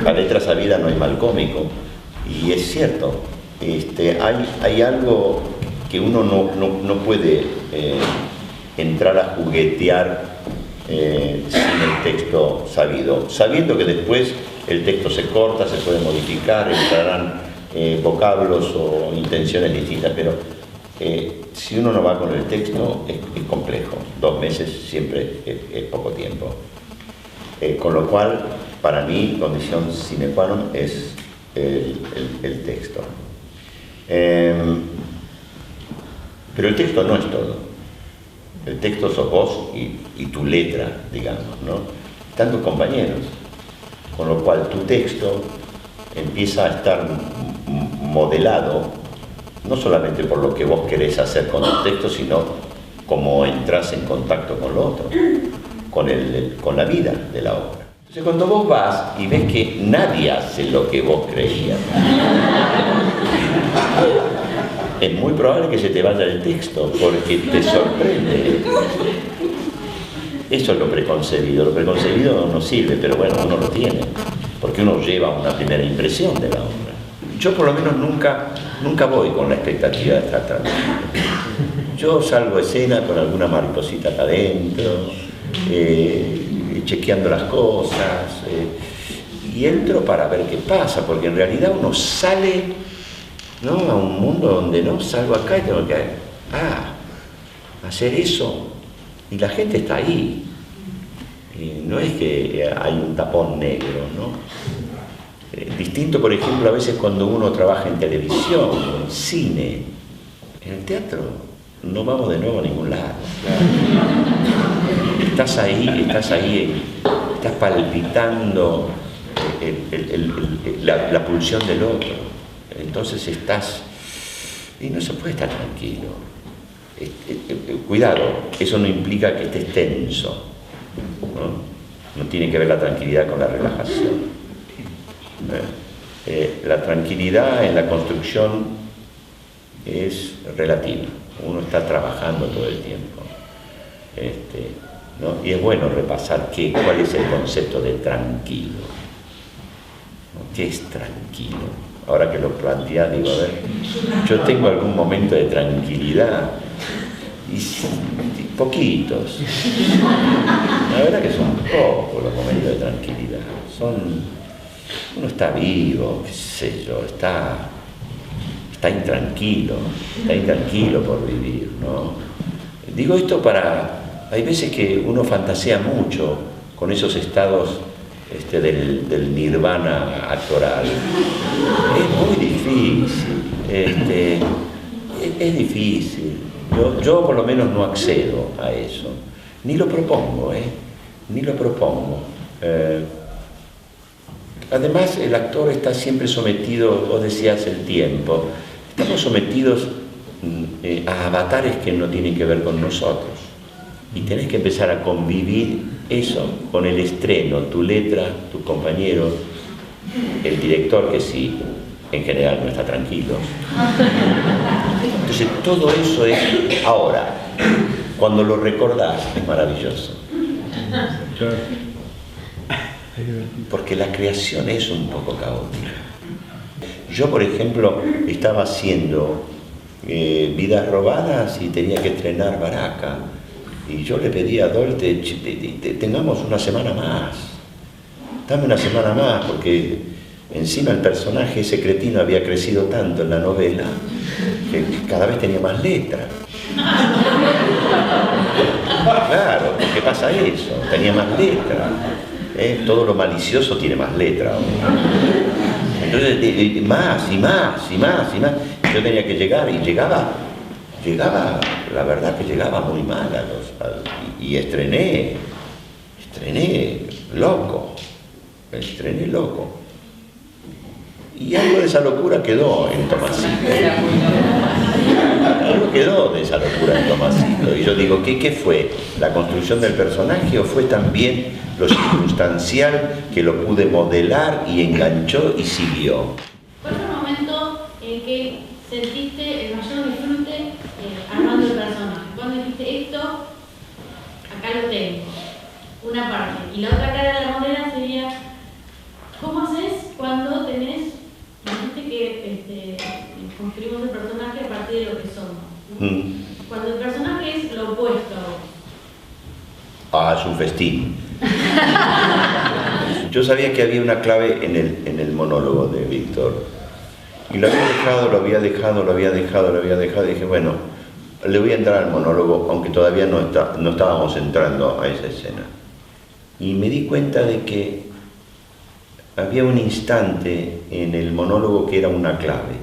a letra sabida no hay mal cómico, y es cierto, hay algo que uno no puede entrar a juguetear sin el texto sabido, sabiendo que después el texto se corta, se puede modificar, entrarán vocablos o intenciones distintas, pero si uno no va con el texto es complejo. 2 meses siempre es poco tiempo, con lo cual para mí condición sine qua non es el texto. Pero el texto no es todo. El texto sos vos y tu letra, digamos, ¿no? Están tus compañeros, con lo cual tu texto empieza a estar modelado no solamente por lo que vos querés hacer con el texto, sino cómo entras en contacto con lo otro, con la vida de la obra. Entonces cuando vos vas y ves que nadie hace lo que vos creías, es muy probable que se te vaya el texto, porque te sorprende. Eso es lo preconcebido. Lo preconcebido no sirve, pero bueno, uno lo tiene, porque uno lleva una primera impresión de la obra. Yo por lo menos nunca voy con la expectativa de estar tranquilo. Yo salgo a escena con alguna mariposita acá adentro, chequeando las cosas, y entro para ver qué pasa, porque en realidad uno sale, ¿no?, a un mundo donde no salgo acá y tengo que hacer eso, y la gente está ahí. Y no es que hay un tapón negro, ¿no? Distinto, por ejemplo, a veces cuando uno trabaja en televisión, en cine, en el teatro, no vamos de nuevo a ningún lado. Estás ahí, estás palpitando la pulsión del otro. Entonces estás, y no se puede estar tranquilo. Cuidado, eso no implica que estés tenso, ¿no? No tiene que ver la tranquilidad con la relajación. La tranquilidad en la construcción es relativa. Uno está trabajando todo el tiempo, ¿no? Y es bueno repasar cuál es el concepto de tranquilo, ¿no? ¿Qué es tranquilo? ahora que lo planteás, digo, a ver, yo tengo algún momento de tranquilidad, y poquitos. La verdad que son pocos los momentos de tranquilidad. Uno está vivo, qué sé yo, está intranquilo por vivir, ¿no? Digo esto hay veces que uno fantasea mucho con esos estados del nirvana actoral. Es muy difícil, es difícil. Yo por lo menos no accedo a eso, ni lo propongo, ni lo propongo. Además, el actor está siempre sometido, vos decías el tiempo, estamos sometidos a avatares que no tienen que ver con nosotros. Y tenés que empezar a convivir eso con el estreno, tu letra, tus compañeros, el director que sí, en general no está tranquilo. Entonces todo eso es ahora, cuando lo recordás es maravilloso. Porque la creación es un poco caótica. Yo, por ejemplo, estaba haciendo Vidas Robadas y tenía que estrenar Baraka. Y yo le pedí a Dolte, tengamos una semana más. Dame una semana más, porque encima el personaje, ese cretino, había crecido tanto en la novela que cada vez tenía más letra. Claro, ¿qué pasa eso? Tenía más letra. Todo lo malicioso tiene más letra. Entonces, más y más y más y más. Yo tenía que llegar y llegaba, la verdad que llegaba muy mal y estrené loco. Y algo de esa locura quedó en Tomasito. Algo quedó de esa locura en Tomasito. Y yo digo, ¿qué fue? ¿La construcción del personaje o fue también lo circunstancial que lo pude modelar y enganchó y siguió?
¿Cuál fue el momento en que sentiste el mayor disfrute armando el personaje? Cuando dijiste esto, acá lo tengo, una parte. Y la otra cara de la moneda sería, ¿cómo haces cuando dijiste que construimos el personaje a partir de lo que somos? Cuando el personaje es lo opuesto a vos.
Es un festín. Yo sabía que había una clave en el monólogo de Víctor. Y lo había dejado, y dije, bueno, le voy a entrar al monólogo, aunque todavía no estábamos entrando a esa escena. Y me di cuenta de que había un instante en el monólogo que era una clave,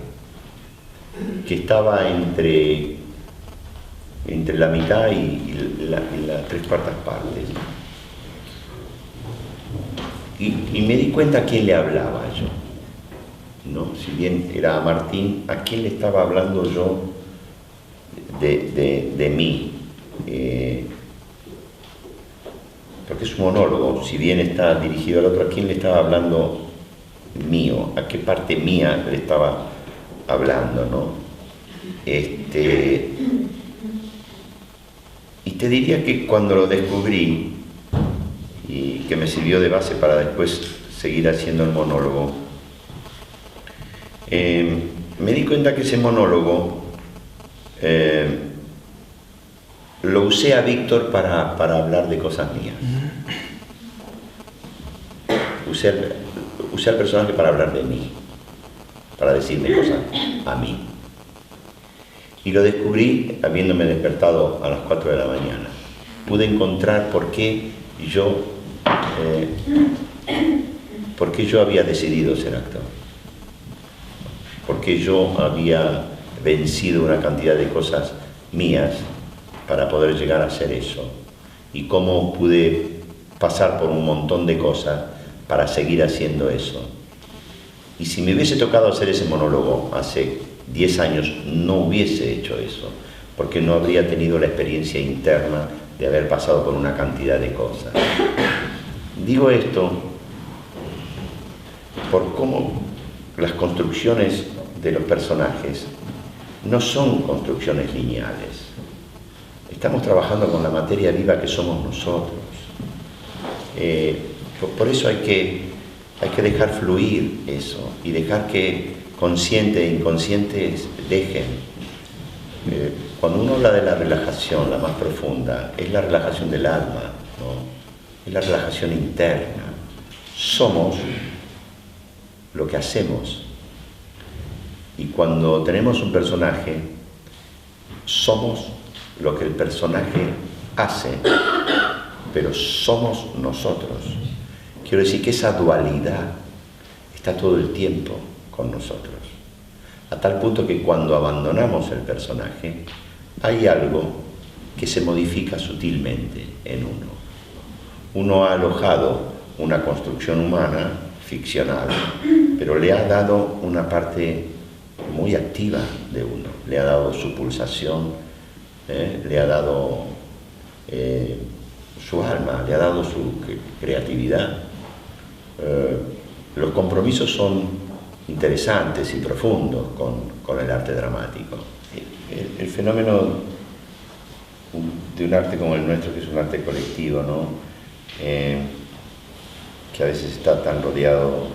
que estaba entre la mitad y las 3/4 partes. Y me di cuenta a quién le hablaba yo, ¿no? Si bien era a Martín, ¿a quién le estaba hablando yo de mí? Porque es un monólogo, si bien está dirigido al otro, ¿a quién le estaba hablando mío? ¿A qué parte mía le estaba hablando, no? Y te diría que cuando lo descubrí, y que me sirvió de base para después seguir haciendo el monólogo, me di cuenta que ese monólogo lo usé a Víctor para hablar de cosas mías. Usé al personaje para hablar de mí, para decirme cosas a mí. Y lo descubrí habiéndome despertado a las 4 de la mañana. Pude encontrar por qué yo había decidido ser actor. Por qué yo había vencido una cantidad de cosas mías para poder llegar a hacer eso. Y cómo pude pasar por un montón de cosas para seguir haciendo eso. Y si me hubiese tocado hacer ese monólogo hace 10 años, no hubiese hecho eso, porque no habría tenido la experiencia interna de haber pasado por una cantidad de cosas. Digo esto por cómo las construcciones de los personajes no son construcciones lineales. Estamos trabajando con la materia viva que somos nosotros. Por eso hay que dejar fluir eso y dejar que consciente e inconsciente dejen. Cuando uno habla de la relajación, la más profunda, es la relajación del alma, ¿no? Es la relajación interna. Somos lo que hacemos. Y cuando tenemos un personaje, somos lo que el personaje hace, pero somos nosotros. Quiero decir que esa dualidad está todo el tiempo con nosotros, a tal punto que cuando abandonamos el personaje, hay algo que se modifica sutilmente en uno. Uno ha alojado una construcción humana, ficcional, pero le ha dado una parte muy activa de uno, le ha dado su pulsación, le ha dado su alma, le ha dado su creatividad. Los compromisos son interesantes y profundos con el arte dramático. El fenómeno de un arte como el nuestro, que es un arte colectivo, ¿no? Que a veces está tan rodeado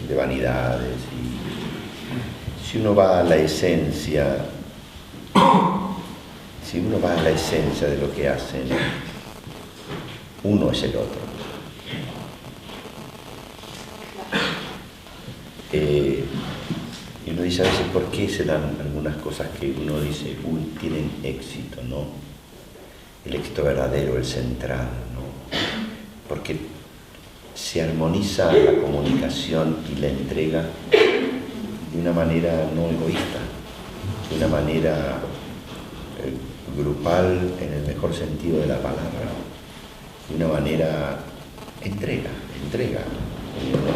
de vanidades, y si uno va a la esencia, de lo que hacen, uno es el otro. Y uno dice a veces, ¿por qué se dan algunas cosas que uno dice, uy, tienen éxito, ¿no? El éxito verdadero, el central, ¿no? Porque se armoniza la comunicación y la entrega de una manera no egoísta, de una manera grupal en el mejor sentido de la palabra, de una manera entrega.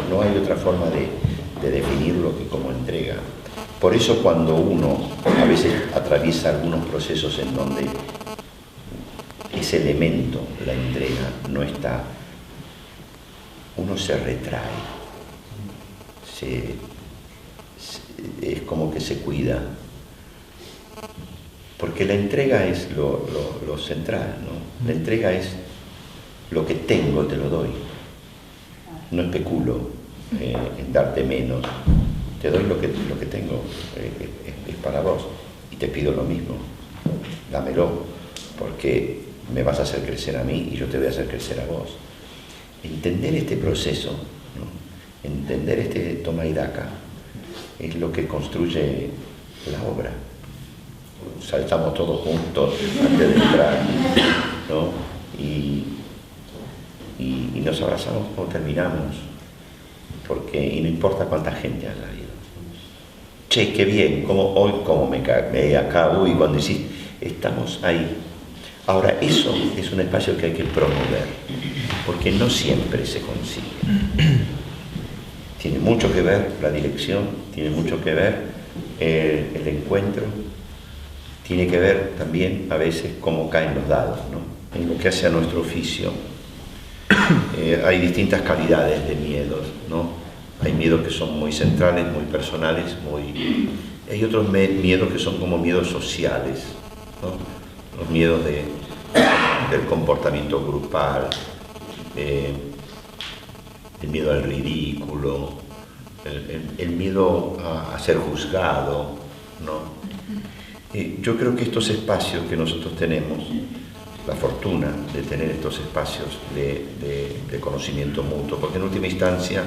No hay otra forma de definirlo que como entrega. Por eso cuando uno a veces atraviesa algunos procesos en donde ese elemento, la entrega, no está, uno se retrae, es como que se cuida, porque la entrega es lo central, ¿no? La entrega es lo que tengo, te lo doy. No especulo en darte menos, te doy lo que tengo, es para vos, y te pido lo mismo, dámelo, porque me vas a hacer crecer a mí y yo te voy a hacer crecer a vos. Entender este proceso, ¿no? Entender este toma y daca, es lo que construye la obra. Saltamos todos juntos antes de entrar, ¿no? Y nos abrazamos cuando terminamos, y no importa cuánta gente haya habido. Che, qué bien, cómo me acabo, y cuando decís, estamos ahí. Ahora, eso es un espacio que hay que promover, porque no siempre se consigue. Tiene mucho que ver la dirección, tiene mucho que ver el encuentro, tiene que ver también a veces cómo caen los dados, ¿no? En lo que hace a nuestro oficio. Hay distintas calidades de miedos, ¿no? Hay miedos que son muy centrales, muy personales, hay otros miedos que son como miedos sociales, ¿no? Los miedos del comportamiento grupal, el miedo al ridículo, el miedo a ser juzgado, ¿no? Yo creo que estos espacios que nosotros tenemos, la fortuna de tener estos espacios de conocimiento mutuo, porque en última instancia,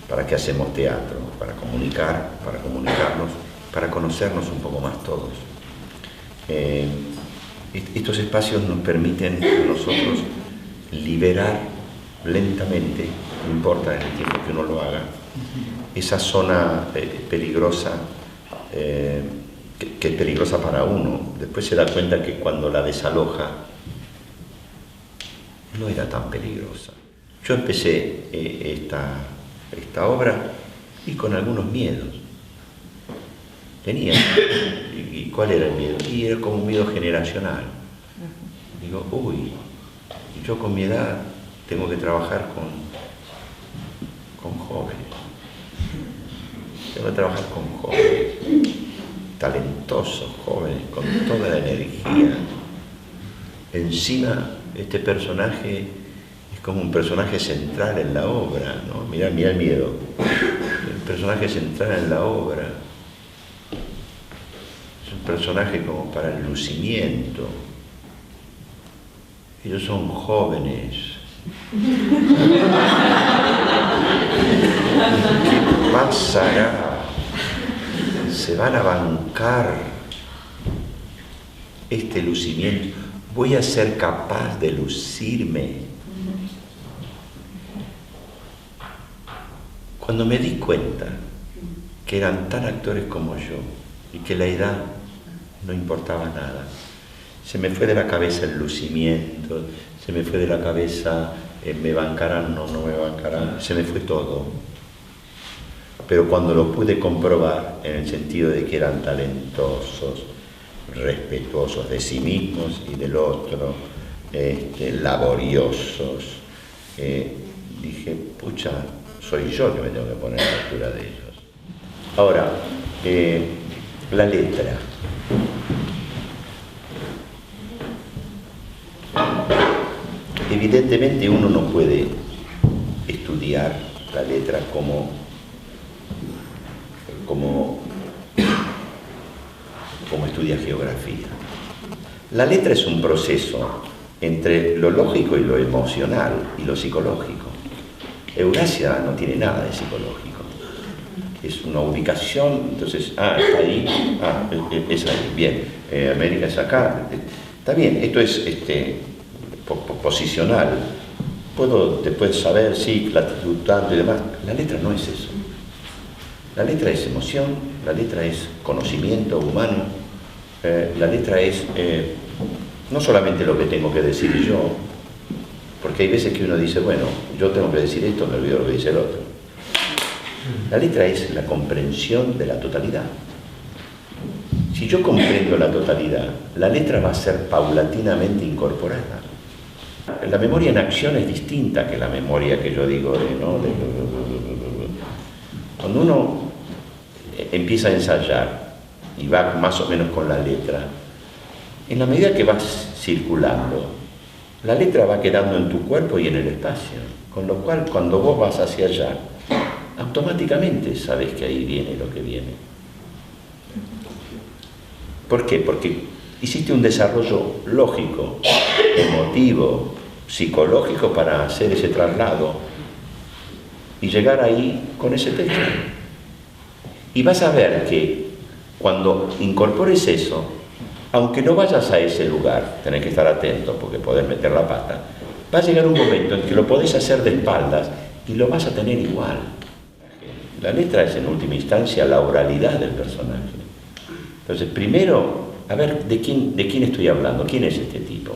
¿para qué hacemos teatro? Para comunicar, para comunicarnos, para conocernos un poco más todos. Estos espacios nos permiten a nosotros liberar lentamente, no importa en el tiempo que uno lo haga, esa zona peligrosa, que es peligrosa para uno. Después se da cuenta que cuando la desaloja, no era tan peligrosa. Yo empecé esta obra y con algunos miedos. Tenía. ¿Y cuál era el miedo? Y era como un miedo generacional. Digo, uy, yo con mi edad tengo que trabajar con jóvenes. Tengo que trabajar con jóvenes, talentosos jóvenes, con toda la energía. Encima, este personaje es como un personaje central en la obra, ¿no? Mirá el miedo. El personaje central en la obra. Es un personaje como para el lucimiento. Ellos son jóvenes. ¿Qué pasará? Se van a bancar este lucimiento. Voy a ser capaz de lucirme. Cuando me di cuenta que eran tan actores como yo y que la edad no importaba nada, se me fue de la cabeza el lucimiento, se me fue de la cabeza me bancarán, no me bancarán, se me fue todo. Pero cuando lo pude comprobar, en el sentido de que eran talentosos, respetuosos de sí mismos y del otro, laboriosos, dije, pucha, soy yo que me tengo que poner a la altura de ellos. Ahora, la letra. Evidentemente uno no puede estudiar la letra como estudia geografía. La letra es un proceso entre lo lógico y lo emocional y lo psicológico. Eurasia no tiene nada de psicológico. Es una ubicación, entonces, está ahí, es ahí, bien. América es acá, está bien, esto es posicional. Puedo después saber, sí, latitud, tanto y demás. La letra no es eso. La letra es emoción, la letra es conocimiento humano, la letra es no solamente lo que tengo que decir yo, porque hay veces que uno dice, bueno, yo tengo que decir esto, me olvido lo que dice el otro. La letra es la comprensión de la totalidad. Si yo comprendo la totalidad, la letra va a ser paulatinamente incorporada. La memoria en acción es distinta que la memoria que yo digo Cuando uno empieza a ensayar y va más o menos con la letra, en la medida que vas circulando, la letra va quedando en tu cuerpo y en el espacio, con lo cual cuando vos vas hacia allá, automáticamente sabes que ahí viene lo que viene. ¿Por qué? Porque hiciste un desarrollo lógico, emotivo, psicológico para hacer ese traslado y llegar ahí con ese texto. Y vas a ver que cuando incorpores eso, aunque no vayas a ese lugar, tenés que estar atento porque podés meter la pata, va a llegar un momento en que lo podés hacer de espaldas y lo vas a tener igual. La letra es en última instancia la oralidad del personaje. Entonces, primero, a ver, ¿de quién estoy hablando? ¿Quién es este tipo?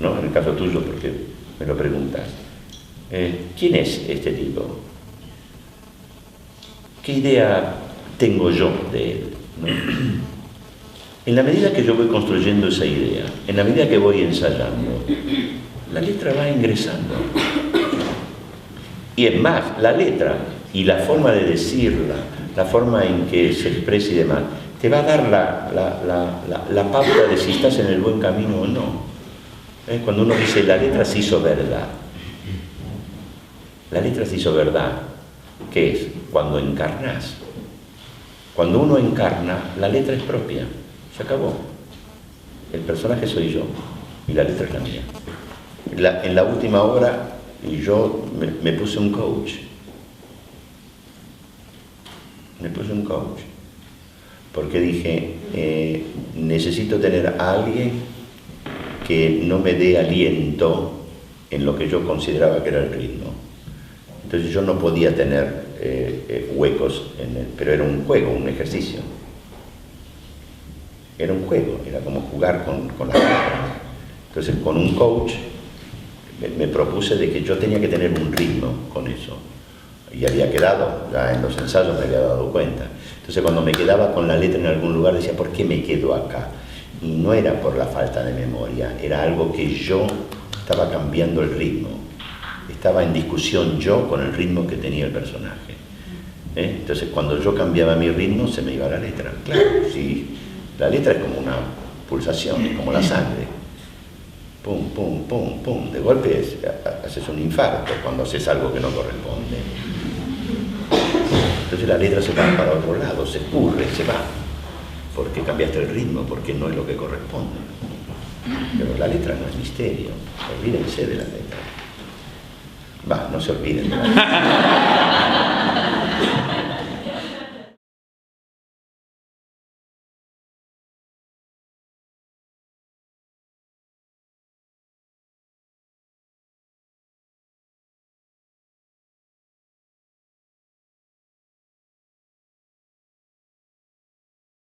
¿No? En el caso tuyo, porque me lo preguntas. ¿Quién es este tipo? ¿Qué idea tengo yo de él? ¿No? En la medida que yo voy construyendo esa idea, en la medida que voy ensayando, la letra va ingresando. Y es más, la letra y la forma de decirla, la forma en que se expresa y demás, te va a dar la pauta de si estás en el buen camino o no. Cuando uno dice la letra se hizo verdad. La letra se hizo verdad. ¿Qué es? Cuando encarnas. Cuando uno encarna, la letra es propia. Se acabó. El personaje soy yo y la letra es la mía. En la última obra yo me puse un coach. Me puse un coach. Porque dije, necesito tener a alguien que no me dé aliento en lo que yo consideraba que era el ritmo. Entonces yo no podía tener huecos, pero era un juego, un ejercicio. Era un juego, era como jugar con las palabras. Entonces con un coach me propuse de que yo tenía que tener un ritmo con eso. Y había quedado, ya en los ensayos me había dado cuenta. Entonces cuando me quedaba con la letra en algún lugar decía, ¿por qué me quedo acá? Y no era por la falta de memoria, era algo que yo estaba cambiando el ritmo. Estaba en discusión yo con el ritmo que tenía el personaje. Entonces cuando yo cambiaba mi ritmo se me iba la letra. Claro, sí, la letra es como una pulsación, es como la sangre. Pum, pum, pum, pum. De golpe haces un infarto cuando haces algo que no corresponde. la letra se va para otro lado, se escurre, se va, porque cambiaste el ritmo, porque no es lo que corresponde. Pero la letra no es misterio, olvídense de la letra. Va, no se olviden de la letra.